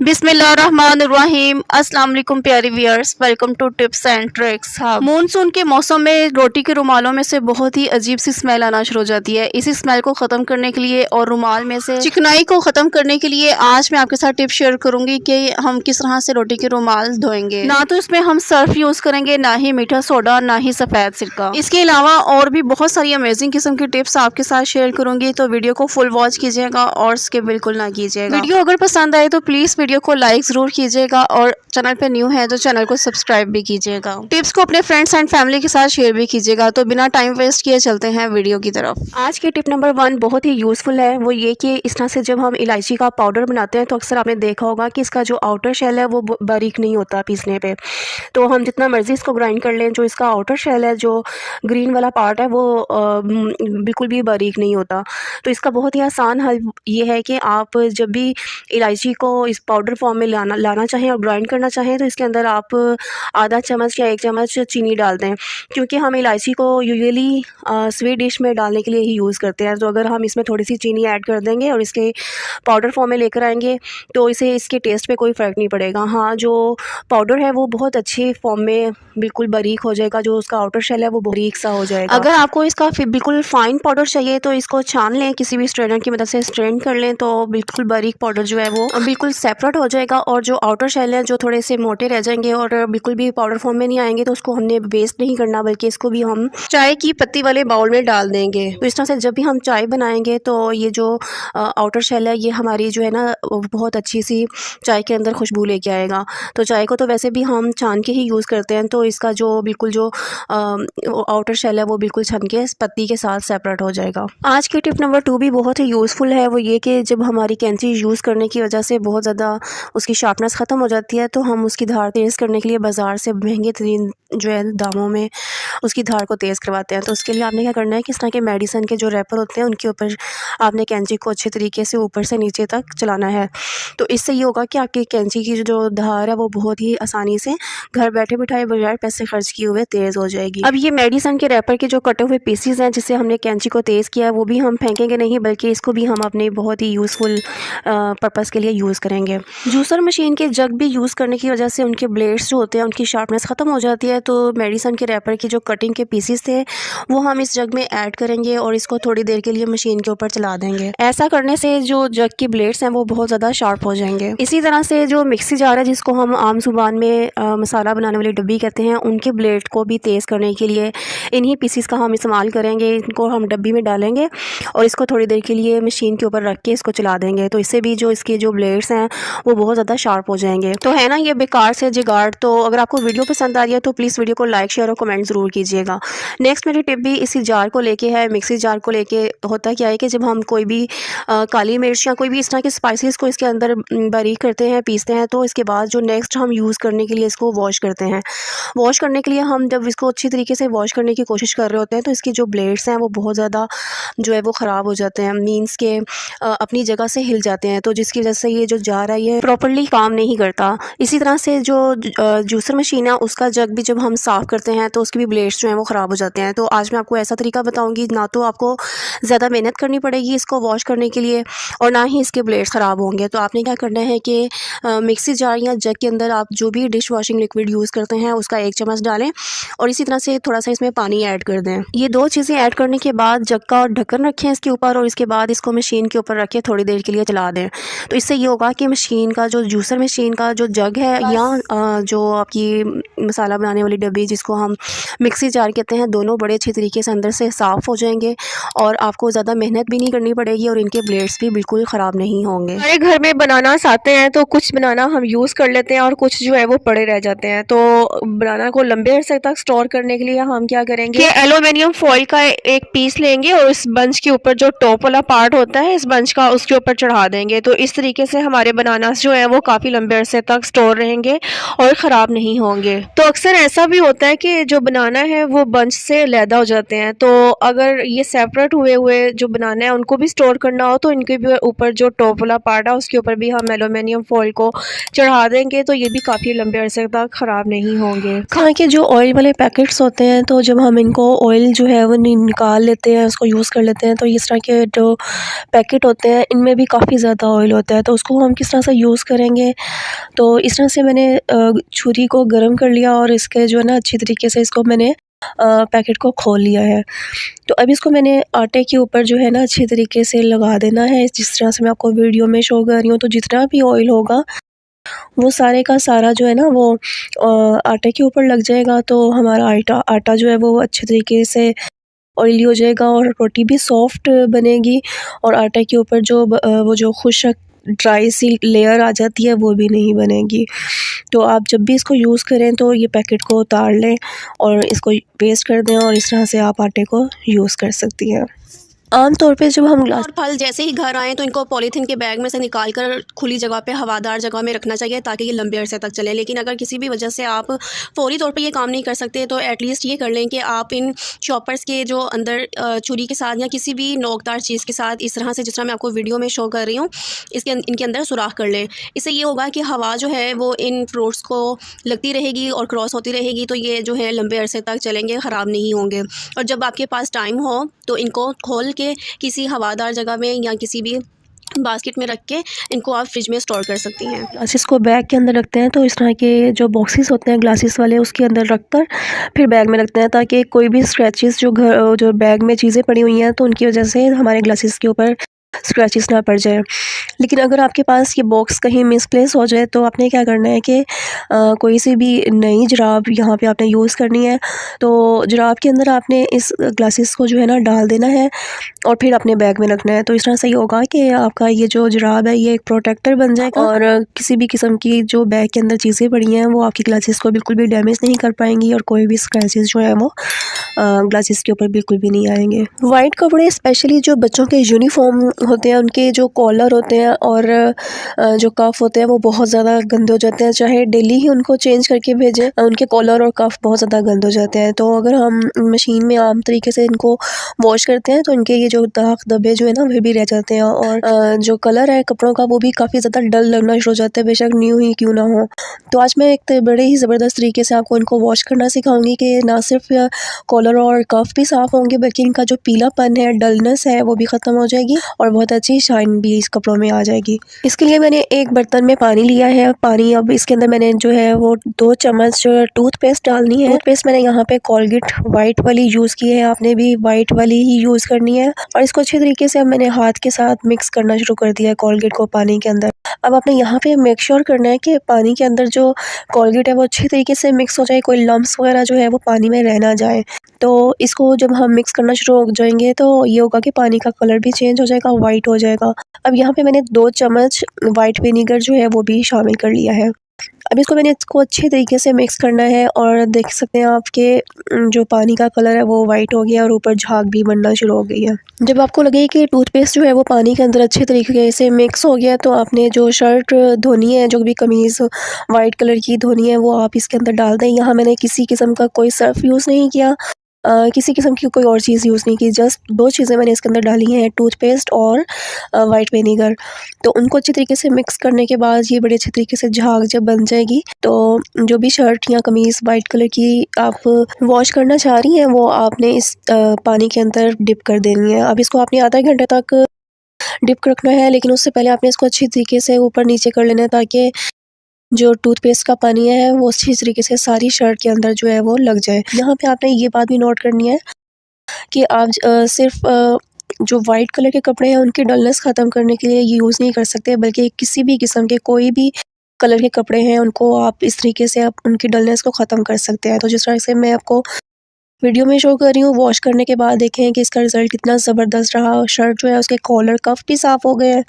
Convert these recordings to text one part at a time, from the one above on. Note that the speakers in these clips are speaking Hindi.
बिस्मिल्लाहिर्रहमानिर्रहीम। अस्सलाम वालेकुम प्यारे viewers, welcome to tips and tricks. हाँ, मानसून के मौसम में रोटी के रुमालों में से बहुत ही अजीब सी स्मेल आना शुरू हो जाती है। इसी स्मेल को ख़त्म करने के लिए और रुमाल में से चिकनाई को ख़त्म करने के लिए आज मैं आपके साथ टिप शेयर करूंगी कि हम किस तरह से रोटी के रुमाल धोएंगे। ना तो इसमें हम सर्फ यूज़ करेंगे, ना ही मीठा सोडा, ना ही सफ़ेद सिरका। इसके अलावा और भी बहुत सारी अमेजिंग किस्म की टिप्स आपके साथ शेयर करूंगी, तो वीडियो को फुल वॉच कीजिएगा और स्किप बिल्कुल ना कीजिएगा। वीडियो अगर पसंद आए तो प्लीज़ वीडियो को लाइक ज़रूर कीजिएगा और चैनल पे न्यू है तो चैनल को सब्सक्राइब भी कीजिएगा। टिप्स को अपने फ्रेंड्स एंड फैमिली के साथ शेयर भी कीजिएगा। तो बिना टाइम वेस्ट किए चलते हैं वीडियो की तरफ। आज की टिप नंबर 1 बहुत ही यूज़फुल है। वो ये कि इस तरह से जब हम इलायची का पाउडर बनाते हैं तो अक्सर आपने देखा होगा कि इसका जो आउटर शेल है वो बारीक नहीं होता पीसने पे। तो हम जितना मर्ज़ी इसको ग्राइंड कर लें, जो इसका आउटर शेल है, जो ग्रीन वाला पार्ट है, वो बिल्कुल भी बारीक नहीं होता। तो इसका बहुत ही आसान हल ये है कि आप जब भी इलायची को इस पाउडर फॉर्म में लाना चाहें और ग्राइंड करना चाहें तो इसके अंदर आप आधा चम्मच या 1 चम्मच चीनी डाल दें, क्योंकि हम इलायची को यूजुअली स्वीट डिश में डालने के लिए ही यूज़ करते हैं। तो अगर हम इसमें थोड़ी सी चीनी ऐड कर देंगे और इसके पाउडर फॉर्म में लेकर आएंगे तो इसके टेस्ट पे कोई फ़र्क नहीं पड़ेगा। हाँ, जो पाउडर है वो बहुत अच्छे फॉर्म में बिल्कुल बारीक हो जाएगा, जो उसका आउटर शेल है वो बारीक सा हो जाएगा। अगर आपको इसका बिल्कुल फ़ाइन पाउडर चाहिए तो इसको छान लें, किसी भी स्ट्रेनर की मदद से स्ट्रेन कर लें, तो बिल्कुल बारीक पाउडर जो है वो बिल्कुल सेपरेट हो जाएगा। और जो आउटर शेल है जो थोड़े से मोटे रह जाएंगे और बिल्कुल भी पाउडर फॉर्म में नहीं आएंगे तो उसको हमने वेस्ट नहीं करना, बल्कि इसको भी हम चाय की पत्ती वाले बाउल में डाल देंगे। तो इस तरह से जब भी हम चाय बनाएंगे तो ये जो आउटर शेल है ये हमारी जो है ना बहुत अच्छी सी चाय के अंदर खुशबू लेके आएगा। तो चाय को तो वैसे भी हम छान के ही यूज़ करते हैं, तो इसका जो बिल्कुल जो आउटर शेल है वो बिल्कुल छन के पत्ती के साथ सेपरेट हो जाएगा। आज की टिप नंबर 2 भी बहुत ही यूज़फुल है। वो ये कि जब हमारी कैंची यूज़ करने की वजह से बहुत ज़्यादा उसकी शार्पनेस ख़त्म हो जाती है तो हम उसकी धार तेज़ करने के लिए बाज़ार से महंगे तरीन जो है दामों में उसकी धार को तेज़ करवाते हैं। तो उसके लिए आपने क्या करना है कि इस तरह के मेडिसिन के जो रैपर होते हैं उनके ऊपर आपने कैंची को अच्छे तरीके से ऊपर से नीचे तक चलाना है। तो इससे ये होगा कि आपकी कैंची की जो धार है वो बहुत ही आसानी से घर बैठे बिठाए बगैर पैसे खर्च किए हुए तेज़ हो जाएगी। अब ये मेडिसिन के रैपर के जो कटे हुए पीसीज हैं जिससे हमने कैंची को तेज़ किया है वो भी हम फेंकेंगे नहीं, बल्कि इसको भी हम अपने बहुत ही यूज़फुल पर्पज़ के लिए यूज़ करेंगे। जूसर मशीन के जग भी यूज़ करने की वजह से उनके ब्लेड्स जो होते हैं उनकी शार्पनेस ख़त्म हो जाती है। तो मेडिसिन के रैपर की जो कटिंग के पीसीस थे वो हम इस जग में ऐड करेंगे और इसको थोड़ी देर के लिए मशीन के ऊपर चला देंगे। ऐसा करने से जो जग की ब्लेड्स हैं वो बहुत ज़्यादा शार्प हो जाएंगे। इसी तरह से जो मिक्सी जार है जिसको हम आम जुबान में मसाला बनाने वाली डब्बी कहते हैं, उनके ब्लेड को भी तेज़ करने के लिए इन्हीं पीसीस का हम इस्तेमाल करेंगे। इनको हम डब्बी में डालेंगे और इसको थोड़ी देर के लिए मशीन के ऊपर रख के इसको चला देंगे। तो इससे भी जो इसके जो ब्लेड्स हैं वो बहुत ज़्यादा शार्प हो जाएंगे। तो है ना ये बेकार से जुगाड़। तो अगर आपको वीडियो पसंद आ रही है तो प्लीज़ वीडियो को लाइक शेयर और कमेंट ज़रूर कीजिएगा। नेक्स्ट मेरी टिप भी इसी जार को लेके है, मिक्सी जार को लेके। होता क्या है कि जब हम कोई भी काली मिर्च या कोई भी इस तरह के स्पाइसेस को इसके अंदर बारीक करते हैं, पीसते हैं, तो इसके बाद जो नेक्स्ट हम यूज़ करने के लिए इसको वॉश करते हैं। वॉश करने के लिए हम जब इसको अच्छी तरीके से वॉश करने की कोशिश कर रहे होते हैं तो इसकी जो ब्लेड्स हैं वो बहुत ज़्यादा जो है वो ख़राब हो जाते हैं, मीन्स के अपनी जगह से हिल जाते हैं, तो जिसकी वजह से ये जो जार है ये प्रॉपर्ली काम नहीं करता। इसी तरह से जो जूसर मशीन है उसका जग भी जब हम साफ़ करते हैं तो उसकी भी ब्लेड्स जो हैं वो ख़राब हो जाते हैं। तो आज मैं आपको ऐसा तरीका बताऊंगी, ना तो आपको ज़्यादा मेहनत करनी पड़ेगी इसको वॉश करने के लिए और ना ही इसके ब्लेड्स ख़राब होंगे। तो आपने क्या करना है कि मिक्सी जार या जग के अंदर आप जो भी डिश वॉशिंग लिक्विड यूज़ करते हैं उसका 1 चम्मच डालें और इसी तरह से थोड़ा सा इसमें पानी ऐड कर दें। ये 2 चीज़ें ऐड करने के बाद जग का ढक्कन रखें इसके ऊपर और इसके बाद इसको मशीन के ऊपर रख के थोड़ी देर के लिए चला दें। तो इससे ये होगा कि मशीन का जो जूसर मशीन का जो जग है या जो आपकी मसाला बनाने वाली डब्बी जिसको हम मिक्सी जार कहते हैं, दोनों बड़े अच्छी तरीके से अंदर से साफ़ हो जाएंगे और आपको ज़्यादा मेहनत भी नहीं करनी पड़ेगी और इनके ब्लेड्स भी बिल्कुल ख़राब नहीं होंगे। हमारे घर में बनानास आते हैं तो कुछ बनाना हम यूज़ कर लेते हैं और कुछ जो है वो पड़े रह जाते हैं। तो बनाना को लंबे अरसे तक स्टोर करने के लिए हम क्या करेंगे कि एल्युमिनियम फॉइल का एक पीस लेंगे और इस बंच के ऊपर जो टॉप वाला पार्ट होता है इस बंच का उसके ऊपर चढ़ा देंगे। तो इस तरीके से हमारे बनानास जो है वो काफ़ी लंबे अरसे तक स्टोर रहेंगे और ख़राब नहीं होंगे। तो अक्सर ऐसा भी होता है कि जो बनाना है वो बंच से अलहदा हो जाते हैं, तो अगर ये सेपरेट हुए जो बनाना है उनको भी स्टोर करना हो तो इनके भी ऊपर जो टॉप वाला पार्ट है उसके ऊपर भी हम एल्युमिनियम फॉइल को चढ़ा देंगे, तो ये भी काफ़ी लंबे अरसे तक ख़राब नहीं होंगे। खाने के जो ऑयल वाले पैकेट्स होते हैं तो जब हम इनको ऑयल जो है वो निकाल लेते हैं, उसको यूज़ कर लेते हैं, तो इस तरह के जो पैकेट होते हैं इनमें भी काफ़ी ज़्यादा ऑयल होता है। तो उसको हम किस तरह से यूज़ करेंगे। तो इस तरह से मैंने छुरी को गर्म कर लिया और इसके जो है ना अच्छी तरीके से इसको मैंने पैकेट को खोल लिया है। तो अब इसको मैंने आटे के ऊपर जो है ना अच्छी तरीके से लगा देना है, जिस तरह से मैं आपको वीडियो में शो कर रही हूँ। तो जितना भी ऑयल होगा वो सारे का सारा जो है ना वो आटे के ऊपर लग जाएगा, तो हमारा आटा जो है वो अच्छे तरीके से ऑयली हो जाएगा और रोटी भी सॉफ्ट बनेगी और आटे के ऊपर जो वो जो खुशक ड्राई सी लेयर आ जाती है वो भी नहीं बनेगी। तो आप जब भी इसको यूज़ करें तो ये पैकेट को उतार लें और इसको पेस्ट कर दें और इस तरह से आप आटे को यूज़ कर सकती हैं। आम तौर पे जब हम और फल जैसे ही घर आएँ तो इनको पॉलीथीन के बैग में से निकाल कर खुली जगह पे, हवादार जगह में रखना चाहिए ताकि ये लंबे अरसे तक चले। लेकिन अगर किसी भी वजह से आप फ़ौरी तौर पे ये काम नहीं कर सकते तो एटलीस्ट ये कर लें कि आप इन चॉपर्स के जो अंदर छुरी के साथ या किसी भी नोकदार चीज़ के साथ इस तरह से, जिस तरह मैं आपको वीडियो में शो कर रही हूँ, इनके अंदर सुराख कर लें। इससे ये होगा कि हवा जो है वो इन फ्रूट्स को लगती रहेगी और क्रॉस होती रहेगी, तो ये जो है लंबे अरसे तक चलेंगे, ख़राब नहीं होंगे। और जब आपके पास टाइम हो तो इनको खोल के किसी हवादार जगह में या किसी भी बास्केट में रख के इनको आप फ्रिज में स्टोर कर सकती हैं। ग्लासेस को बैग के अंदर रखते हैं तो इस तरह के जो बॉक्सेस होते हैं ग्लासेस वाले उसके अंदर रखकर फिर बैग में रखते हैं, ताकि कोई भी स्क्रैचेस जो बैग में चीज़ें पड़ी हुई हैं तो उनकी वजह से हमारे ग्लासेस के ऊपर स्क्रैचेस ना पड़ जाए। लेकिन अगर आपके पास ये बॉक्स कहीं मिसप्लेस हो जाए तो आपने क्या करना है कि कोई सी भी नई जुराब यहाँ पे आपने यूज़ करनी है। तो जुराब के अंदर आपने इस ग्लासेस को जो है ना डाल देना है और फिर अपने बैग में रखना है। तो इस तरह से ये होगा कि आपका ये जो जुराब है ये एक प्रोटेक्टर बन जाएगा और किसी भी किस्म की जो बैग के अंदर चीज़ें पड़ी हैं वो आपकी ग्लासेस को बिल्कुल भी डैमेज नहीं कर पाएंगी और कोई भी स्क्रैचेस जो है वो ग्लासेस के ऊपर बिल्कुल भी नहीं आएंगे। वाइट कपड़े स्पेशली जो बच्चों के यूनिफॉर्म होते हैं उनके जो कॉलर होते हैं और जो कफ होते हैं वो बहुत ज़्यादा गंदे हो जाते हैं, चाहे डेली ही उनको चेंज करके भेजें, उनके कॉलर और कफ बहुत ज़्यादा गंदे हो जाते हैं। तो अगर हम मशीन में आम तरीके से इनको वॉश करते हैं तो इनके ये जो दाग धब्बे जो है ना वो भी रह जाते हैं और जो कलर है कपड़ों का वो भी काफ़ी ज़्यादा डल लगना शुरू हो जाता है, बेशक न्यू ही क्यों ना हो। तो आज मैं एक बड़े ही ज़बरदस्त तरीके से आपको इनको वॉश करना सिखाऊंगी कि ना सिर्फ कॉलर और कफ भी साफ़ होंगे बल्कि इनका जो पीलापन है, डलनेस है वो भी ख़त्म हो जाएगी और बहुत अच्छी शाइन भी इस कपड़ों में आ जाएगी। इसके लिए मैंने एक बर्तन में पानी लिया है। पानी अब इसके अंदर मैंने जो है वो 2 चम्मच टूथपेस्ट डालनी है। टूथपेस्ट मैंने यहाँ पे कोलगेट वाइट वाली यूज़ की है, आपने भी वाइट वाली ही यूज़ करनी है और इसको अच्छे तरीके से अब मैंने हाथ के साथ मिक्स करना शुरू कर दिया है कोलगेट को पानी के अंदर। अब आपने यहाँ पे मेक श्योर करना है कि पानी के अंदर जो कोलगेट है वो अच्छी तरीके से मिक्स हो जाए, कोई लम्प्स वगैरह जो है वो पानी में रह ना जाए। तो इसको जब हम मिक्स करना शुरू हो जाएंगे तो ये होगा कि पानी का कलर भी चेंज हो जाएगा, वाइट हो जाएगा। अब यहाँ पे मैंने 2 चम्मच वाइट विनीगर जो है वो भी शामिल कर लिया है। अब इसको अच्छे तरीके से मिक्स करना है और देख सकते हैं आपके जो पानी का कलर है वो वाइट हो गया और ऊपर झाग भी बनना शुरू हो गई है। जब आपको लगे कि टूथपेस्ट जो है वो पानी के अंदर अच्छे तरीके से मिक्स हो गया तो आपने जो शर्ट धोनी है, जो भी कमीज़ वाइट कलर की धोनी है वो आप इसके अंदर डाल दें। यहाँ मैंने किसी किस्म का कोई सर्फ यूज़ नहीं किया, किसी किस्म की कोई और चीज़ यूज़ नहीं की, जस्ट 2 चीज़ें मैंने इसके अंदर डाली हैं, टूथपेस्ट और वाइट विनीगर। तो उनको अच्छी तरीके से मिक्स करने के बाद ये बड़े अच्छे तरीके से झाग जब बन जाएगी तो जो भी शर्ट या कमीज़ वाइट कलर की आप वॉश करना चाह रही हैं वो आपने इस पानी के अंदर डिप कर देनी है। अब इसको आपने आधा घंटे तक डिप रखना है, लेकिन उससे पहले आपने इसको अच्छी तरीके से ऊपर नीचे कर लेना है ताकि जो टूथपेस्ट का पानी है वो अच्छी तरीके से सारी शर्ट के अंदर जो है वो लग जाए। यहाँ पे आपने ये बात भी नोट करनी है कि आप सिर्फ जो वाइट कलर के कपड़े हैं उनकी डलनेस ख़त्म करने के लिए ये यूज़ नहीं कर सकते, बल्कि किसी भी किस्म के कोई भी कलर के कपड़े हैं उनको आप इस तरीके से आप उनकी डलनेस को ख़त्म कर सकते हैं। तो जिस तरह से मैं आपको वीडियो में शो कर रही हूँ, वॉश करने के बाद देखें कि इसका रिज़ल्ट कितना ज़बरदस्त रहा। शर्ट जो है उसके कॉलर कफ भी साफ़ हो गए हैं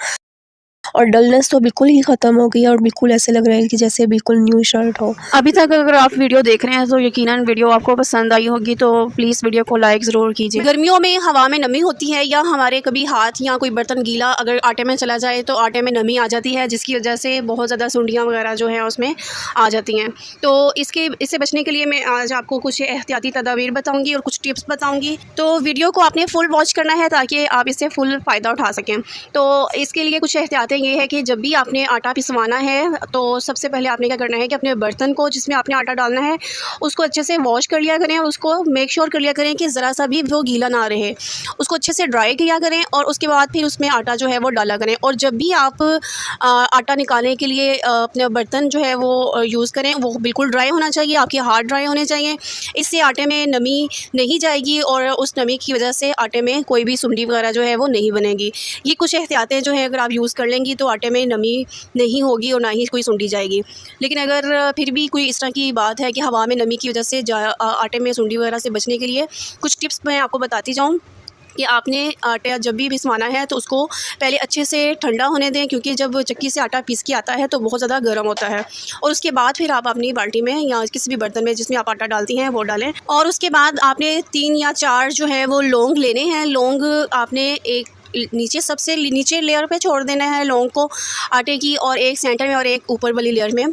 और डलनेस तो बिल्कुल ही ख़त्म हो गई है और बिल्कुल ऐसे लग रहा है कि जैसे बिल्कुल न्यू शर्ट हो। अभी तक अगर आप वीडियो देख रहे हैं तो यकीनन वीडियो आपको पसंद आई होगी, तो प्लीज़ वीडियो को लाइक ज़रूर कीजिए। गर्मियों में हवा में नमी होती है या हमारे कभी हाथ या कोई बर्तन गीला अगर आटे में चला जाए तो आटे में नमी आ जाती है, जिसकी वजह से बहुत ज़्यादा सुंडियाँ वगैरह जो है उसमें आ जाती हैं। तो इससे बचने के लिए मैं आज आपको कुछ एहतियाती तदाबीर बताऊँगी और कुछ टिप्स बताऊँगी। तो वीडियो को आपने फुल वॉच करना है ताकि आप इससे फुल फ़ायदा उठा सकें। तो इसके लिए कुछ एहतियाती बातें ये है कि जब भी आपने आटा पिसवाना है तो सबसे पहले आपने क्या करना है कि अपने बर्तन को जिसमें आपने आटा डालना है उसको अच्छे से वॉश कर लिया करें और उसको मेक श्योर कर लिया करें कि ज़रा सा भी वो गीला ना रहे। उसको अच्छे से ड्राई किया करें और उसके बाद फिर उसमें आटा जो है वो डाला करें। और जब भी आप आटा निकालने के लिए अपने बर्तन जो है वो यूज़ करें वो बिल्कुल ड्राई होना चाहिए, आपके हाथ ड्राई होने चाहिए। इससे आटे में नमी नहीं जाएगी और उस नमी की वजह से आटे में कोई भी सुंडी वगैरह जो है वो नहीं बनेगी। ये कुछ एहतियातें जो है अगर आप यूज़ कर लेंगी तो आटे में नमी नहीं होगी और ना ही कोई सुंडी जाएगी। लेकिन अगर फिर भी कोई इस तरह की बात है कि हवा में नमी की वजह से आटे में सुंडी वगैरह से बचने के लिए कुछ टिप्स मैं आपको बताती जाऊँ कि आपने आटा जब भी पिसवाना है तो उसको पहले अच्छे से ठंडा होने दें, क्योंकि जब चक्की से आटा पीस के आता है तो बहुत ज़्यादा गर्म होता है। और उसके बाद फिर आप अपनी बाल्टी में या किसी भी बर्तन में जिसमें आप आटा डालती हैं वो डालें। और उसके बाद आपने 3 या 4 जो है वो लौंग लेने हैं। लौंग आपने एक नीचे सबसे नीचे लेयर पे छोड़ देना है लौंग को आटे की, और एक सेंटर में और एक ऊपर वाली लेयर में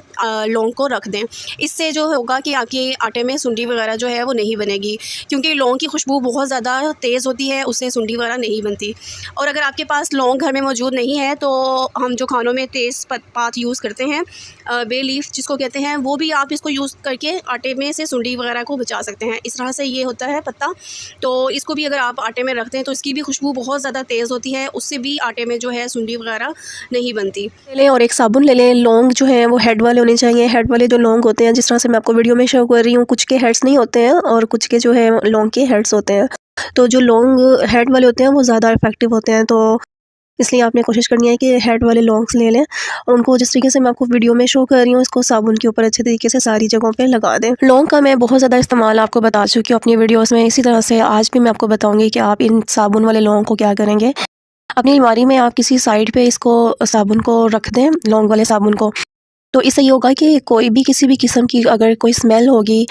लौंग को रख दें। इससे जो होगा कि आपके आटे में सुंडी वगैरह जो है वो नहीं बनेगी, क्योंकि लौंग की खुशबू बहुत ज़्यादा तेज़ होती है, उससे सुंडी वगैरह नहीं बनती। और अगर आपके पास लौंग घर में मौजूद नहीं है तो हम जो खानों में तेज़ पात यूज़ करते हैं, बे लीफ जिसको कहते हैं, वो भी आप इसको यूज़ करके आटे में से सुंडी वगैरह को बचा सकते हैं। इस तरह से ये होता है पत्ता, तो इसको भी अगर आप आटे में रखते हैं तो इसकी भी खुशबू बहुत ज़्यादा तेज़ होती है, उससे भी आटे में जो है सुंडी वगैरह नहीं बनती। ले लें और एक साबुन ले लें। लौंग जो है वो हेड वाले होने चाहिए। हेड वाले जो लौंग होते हैं, जिस तरह से मैं आपको वीडियो में शो कर रही हूँ, कुछ के हेड्स नहीं होते हैं और कुछ के जो है लौंग के हेड्स होते हैं। तो जो लौंग हेड वाले होते हैं वो ज़्यादा इफेक्टिव होते हैं, तो इसलिए आपने कोशिश करनी है कि हेड वाले लौंग्स ले लें और उनको जिस तरीके से मैं आपको वीडियो में शो कर रही हूँ इसको साबुन के ऊपर अच्छे तरीके से सारी जगहों पे लगा दें। लौंग का मैं बहुत ज़्यादा इस्तेमाल आपको बता चुकी हूँ अपनी वीडियोस में। इसी तरह से आज भी मैं आपको बताऊँगी कि आप इन साबुन वाले लौंग को क्या करेंगे। अपनी अलमारी में आप किसी साइड पे इसको साबुन को रख दें, लौंग वाले साबुन को। तो इससे ये होगा कि कोई भी किसी भी किस्म की अगर कोई स्मेल होगी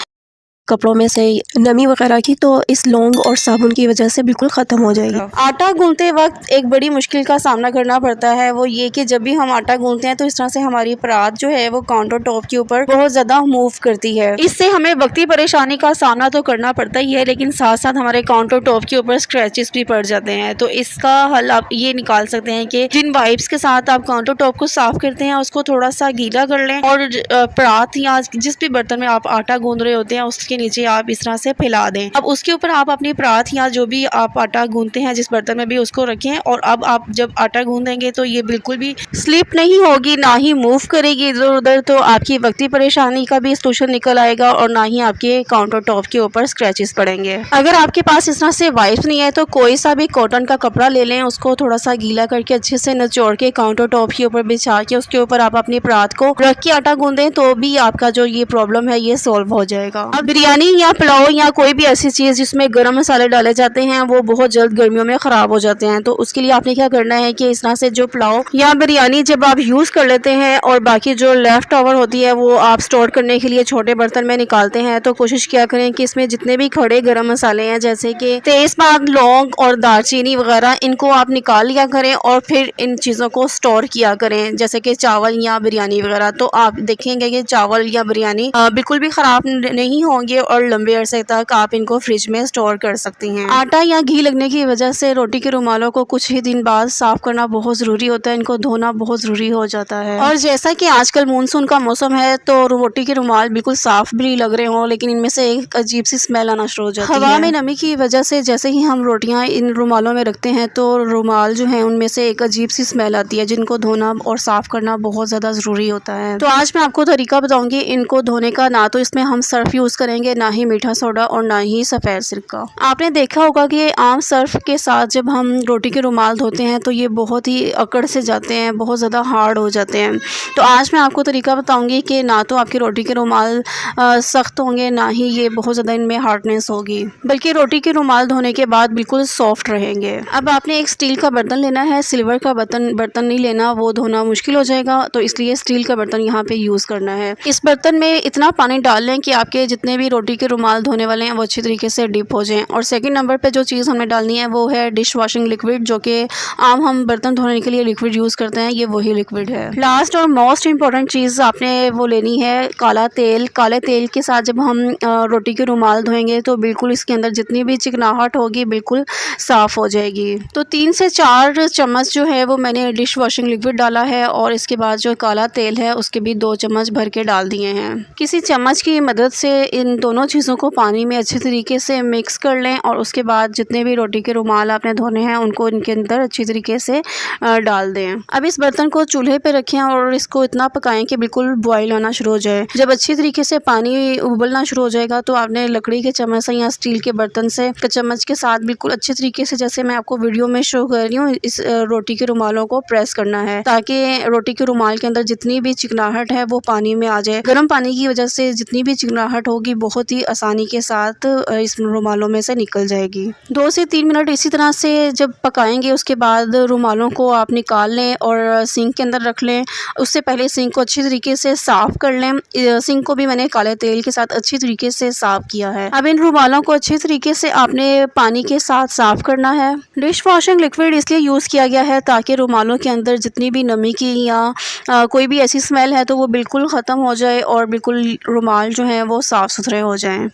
कपड़ों में से नमी वगैरह की, तो इस लौंग और साबुन की वजह से बिल्कुल ख़त्म हो जाएगी। आटा गूंथते वक्त एक बड़ी मुश्किल का सामना करना पड़ता है, वो ये कि जब भी हम आटा गूंथते हैं तो इस तरह से हमारी परात जो है वो काउंटर टॉप के ऊपर बहुत ज़्यादा मूव करती है। इससे हमें वक्ती परेशानी का सामना तो करना पड़ता ही है, लेकिन साथ साथ हमारे काउंटर टॉप के ऊपर स्क्रैचेस भी पड़ जाते हैं। तो इसका हल आप ये निकाल सकते हैं कि जिन वाइप्स के साथ आप काउंटर टॉप को साफ करते हैं उसको थोड़ा सा गीला कर लें और परात या जिस भी बर्तन में आप आटा गूंद रहे होते हैं उसके नीचे आप इस तरह से फैला दें। अब उसके ऊपर आप अपनी परात या जो भी आप आटा गूंदते हैं जिस बर्तन में भी उसको रखें, और अब आप जब आटा गूंदेंगे तो ये बिल्कुल भी स्लिप नहीं होगी, ना ही मूव करेगी इधर उधर। तो आपकी वक्ती परेशानी का भी सोल्यूशन निकल आएगा और ना ही आपके काउंटर टॉप के ऊपर स्क्रैचेस पड़ेंगे। अगर आपके पास इस तरह से वाइप्स नहीं है तो कोई सा भी कॉटन का कपड़ा ले लें, उसको थोड़ा सा गीला करके अच्छे से निचोड़ के काउंटर टॉप के ऊपर बिछा के उसके ऊपर आप अपनी परात को रख के आटा गूंदें तो भी आपका जो ये प्रॉब्लम है ये सॉल्व हो जाएगा। अब बिरयानी या पुलाव या कोई भी ऐसी चीज़ जिसमें गरम मसाले डाले जाते हैं वो बहुत जल्द गर्मियों में ख़राब हो जाते हैं। तो उसके लिए आपने क्या करना है कि इस तरह से जो पुलाव या बिरयानी जब आप यूज़ कर लेते हैं और बाकी जो लेफ़्ट ओवर होती है वो आप स्टोर करने के लिए छोटे बर्तन में निकालते हैं, तो कोशिश किया करें कि इसमें जितने भी खड़े गरम मसाले हैं जैसे कि तेज़पात, लौंग और दालचीनी वगैरह, इनको आप निकाल लिया करें और फिर इन चीज़ों को स्टोर किया करें, जैसे कि चावल या बिरयानी वगैरह। तो आप देखेंगे कि चावल या बिरयानी बिल्कुल भी ख़राब नहीं होंगे और लंबे अरसे तक आप इनको फ्रिज में स्टोर कर सकती हैं। आटा या घी लगने की वजह से रोटी के रुमालों को कुछ ही दिन बाद साफ करना बहुत ज़रूरी होता है, इनको धोना बहुत ज़रूरी हो जाता है। और जैसा कि आजकल मानसून का मौसम है तो रोटी के रुमाल बिल्कुल साफ भी लग रहे हों, लेकिन इनमें से एक अजीब सी स्मेल आना शुरू हो जाती है। हवा में नमी की वजह से जैसे ही हम रोटियाँ इन रुमालों में रखते हैं तो रुमाल जो है उनमें से एक अजीब सी स्मेल आती है, जिनको धोना और साफ़ करना बहुत ज़्यादा ज़रूरी होता है। तो आज मैं आपको तरीका बताऊँगी इनको धोने का। ना तो इसमें हम सर्फ यूज़ करेंगे, ना ही मीठा सोडा और ना ही सफ़ेद सिरका। आपने देखा होगा कि आम सर्फ के साथ जब हम रोटी के रुमाल धोते हैं तो ये बहुत ही अकड़ से जाते हैं, बहुत ज़्यादा हार्ड हो जाते हैं। तो आज मैं आपको तरीका बताऊंगी कि ना तो आपकी रोटी के रुमाल सख्त होंगे, ना ही ये बहुत ज़्यादा इनमें हार्डनेस होगी, बल्कि रोटी के रुमाल धोने के बाद बिल्कुल सॉफ्ट रहेंगे। अब आपने एक स्टील का बर्तन लेना है, सिल्वर का बर्तन नहीं लेना, वो धोना मुश्किल हो जाएगा, तो इसलिए स्टील का बर्तन यहाँ पे यूज़ करना है। इस बर्तन में इतना पानी डाल लें कि आपके जितने भी रोटी के रुमाल धोने वाले हैं वो अच्छी तरीके से डिप हो जाएं। और सेकंड नंबर पे जो चीज़ हमें डालनी है वो है डिश वॉशिंग लिक्विड, जो कि आम हम बर्तन धोने के लिए लिक्विड यूज़ करते हैं, ये वही लिक्विड है। लास्ट और मोस्ट इंपॉर्टेंट चीज़ आपने वो लेनी है काला तेल। काले तेल के साथ जब हम रोटी के रुमाल धोएंगे तो बिल्कुल इसके अंदर जितनी भी चिकनाहट होगी बिल्कुल साफ़ हो जाएगी। तो 3 से 4 चम्मच जो है वो मैंने डिश वॉशिंग लिक्विड डाला है और इसके बाद जो काला तेल है उसके भी 2 चम्मच भर के डाल दिए हैं। किसी चम्मच की मदद से इन दोनों चीज़ों को पानी में अच्छे तरीके से मिक्स कर लें और उसके बाद जितने भी रोटी के रुमाल आपने धोने हैं उनको इनके अंदर अच्छी तरीके से डाल दें। अब इस बर्तन को चूल्हे पे रखें और इसको इतना पकाएं कि बिल्कुल बॉईल होना शुरू हो जाए। जब अच्छी तरीके से पानी उबलना शुरू हो जाएगा तो आपने लकड़ी के चम्मच से या स्टील के बर्तन से चम्मच के साथ बिल्कुल अच्छे तरीके से, जैसे मैं आपको वीडियो में शो कर रही हूँ, इस रोटी के रुमालों को प्रेस करना है ताकि रोटी के रुमाल के अंदर जितनी भी चिकनाहट है वो पानी में आ जाए। गर्म पानी की वजह से जितनी भी चिकनाहट होगी बहुत ही आसानी के साथ इस रुमालों में से निकल जाएगी। 2 से 3 मिनट इसी तरह से जब पकाएंगे उसके बाद रुमालों को आप निकाल लें और सिंक के अंदर रख लें। उससे पहले सिंक को अच्छी तरीके से साफ़ कर लें। सिंक को भी मैंने काले तेल के साथ अच्छी तरीके से साफ़ किया है। अब इन रुमालों को अच्छी तरीके से आपने पानी के साथ साफ़ करना है। डिश वॉशिंग लिक्विड इसलिए यूज़ किया गया है ताकि रुमालों के अंदर जितनी भी नमी की या कोई भी ऐसी स्मेल है तो वो बिल्कुल ख़त्म हो जाए और बिल्कुल रुमाल जो हैं वो साफ़ सुथरे हो जाएं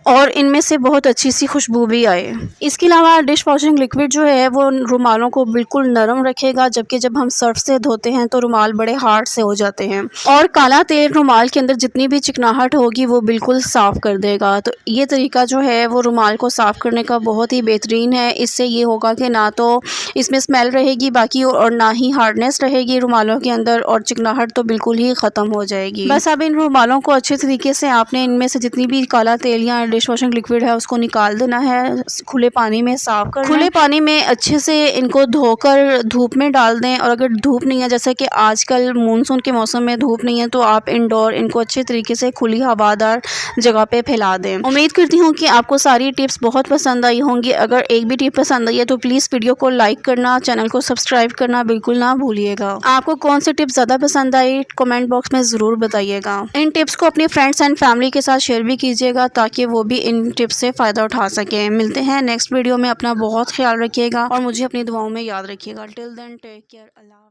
और इनमें से बहुत अच्छी सी खुशबू भी आए। इसके अलावा डिश वॉशिंग लिक्विड जो है वो रुमालों को बिल्कुल नरम रखेगा, जबकि जब हम सर्फ से धोते हैं तो रुमाल बड़े हार्ड से हो जाते हैं। और काला तेल रुमाल के अंदर जितनी भी चिकनाहट होगी वो बिल्कुल साफ़ कर देगा। तो ये तरीका जो है वो रुमाल को साफ़ करने का बहुत ही बेहतरीन है। इससे ये होगा कि ना तो इसमें स्मेल रहेगी बाकी और ना ही हार्डनेस रहेगी रुमालों के अंदर, और चिकनाहट तो बिल्कुल ही ख़त्म हो जाएगी। बस अब इन रुमालों को अच्छे तरीके से आपने इनमें से जितनी भी काला तेल या डिश वॉशिंग लिक्विड है उसको निकाल देना है, खुले पानी में साफ कर खुले पानी में अच्छे से इनको धोकर धूप में डाल दें। और अगर धूप नहीं है, जैसे कि आजकल मानसून के मौसम में धूप नहीं है, तो आप इंडोर इनको अच्छे तरीके से खुली हवादार जगह पे फैला दें। उम्मीद करती हूँ कि आपको सारी टिप्स बहुत पसंद आई होंगी। अगर एक भी टिप पसंद आई है तो प्लीज़ वीडियो को लाइक करना, चैनल को सब्सक्राइब करना बिल्कुल ना भूलिएगा। आपको कौन सी टिप्स ज़्यादा पसंद आई कमेंट बॉक्स में ज़रूर बताइएगा। इन टिप्स को अपने फ्रेंड्स एंड फैमिली के साथ शेयर भी कीजिएगा ताकि वो भी इन टिप्स से फ़ायदा उठा सकें। मिलते हैं नेक्स्ट वीडियो में। अपना बहुत ख्याल रखिएगा और मुझे अपनी दुआओं में याद रखिएगा। Till then take care. अल्लाह।